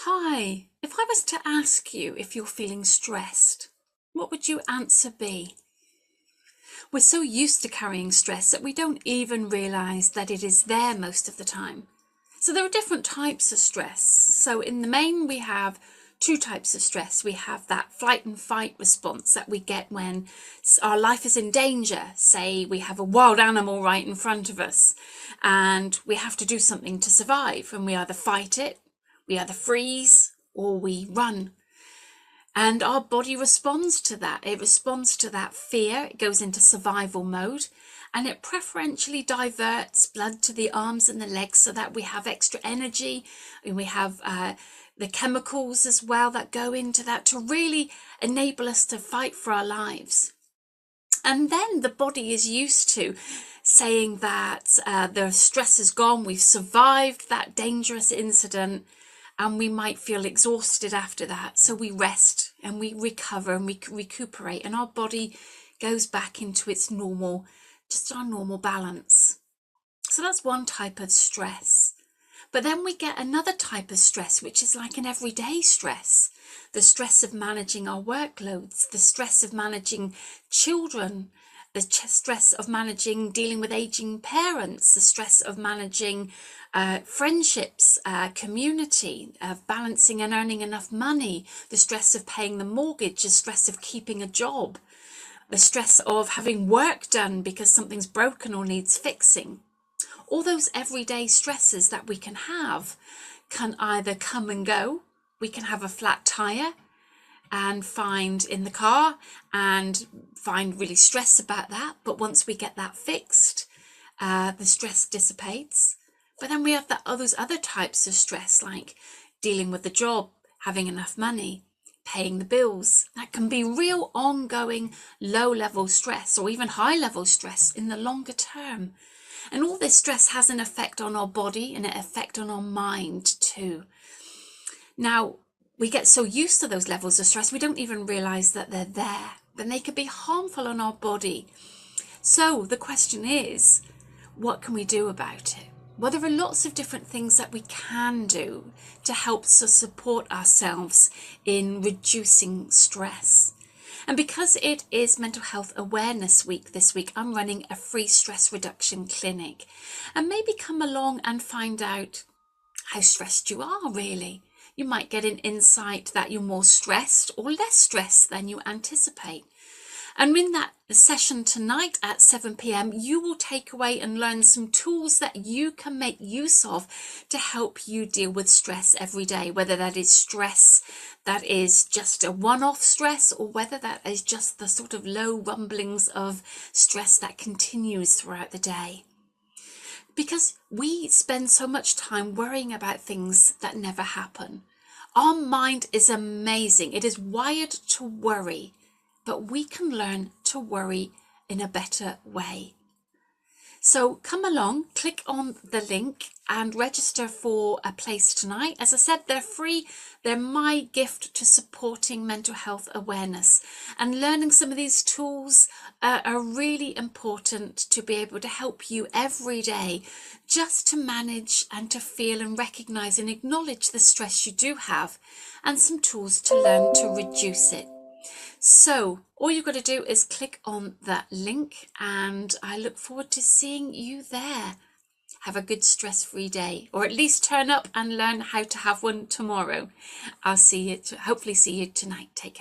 Hi, if I was to ask you if you're feeling stressed, what would your answer be? We're so used to carrying stress that we don't even realise that it is there most of the time. So there are different types of stress. So in the main, we have two types of stress. We have that flight and fight response that we get when our life is in danger. Say we have a wild animal right in front of us and we have to do something to survive, and we either fight it, we either freeze, or we run. And our body responds to that. It responds to that fear. It goes into survival mode, and it preferentially diverts blood to the arms and the legs so that we have extra energy, and we have the chemicals as well that go into that to really enable us to fight for our lives. And then the body is used to saying that the stress is gone, we've survived that dangerous incident, and we might feel exhausted after that. So we rest and we recover and we recuperate, and our body goes back into its normal, just our normal balance. So that's one type of stress. But then we get another type of stress, which is like an everyday stress. The stress of managing our workloads, the stress of managing children, the stress of dealing with aging parents, the stress of managing friendships, community, balancing and earning enough money, the stress of paying the mortgage, the stress of keeping a job, the stress of having work done because something's broken or needs fixing. All those everyday stresses that we can have can either come and go. We can have a flat tire and find in the car and find really stressed about that. But once we get that fixed, the stress dissipates. But then we have those other types of stress, like dealing with the job, having enough money, paying the bills. That can be real ongoing low-level stress or even high-level stress in the longer term. And all this stress has an effect on our body and an effect on our mind too. Now, we get so used to those levels of stress, we don't even realize that they're there, and they could be harmful on our body. So the question is, what can we do about it? Well, there are lots of different things that we can do to help us support ourselves in reducing stress. And because it is Mental Health Awareness Week this week, I'm running a free stress reduction clinic. And maybe come along and find out how stressed you are, really. You might get an insight that you're more stressed or less stressed than you anticipate. And in that session tonight at 7 p.m, you will take away and learn some tools that you can make use of to help you deal with stress every day, whether that is stress that is just a one-off stress, or whether that is just the sort of low rumblings of stress that continues throughout the day. Because we spend so much time worrying about things that never happen. Our mind is amazing. It is wired to worry, but we can learn to worry in a better way. So come along, click on the link and register for a place tonight. As I said, they're free. They're my gift to supporting mental health awareness, and learning some of these tools are really important to be able to help you every day just to manage and to feel and recognize and acknowledge the stress you do have, and some tools to learn to reduce it. So all you've got to do is click on that link, and I look forward to seeing you there. Have a good stress-free day, or at least turn up and learn how to have one tomorrow. I'll see you, hopefully see you tonight. Take care.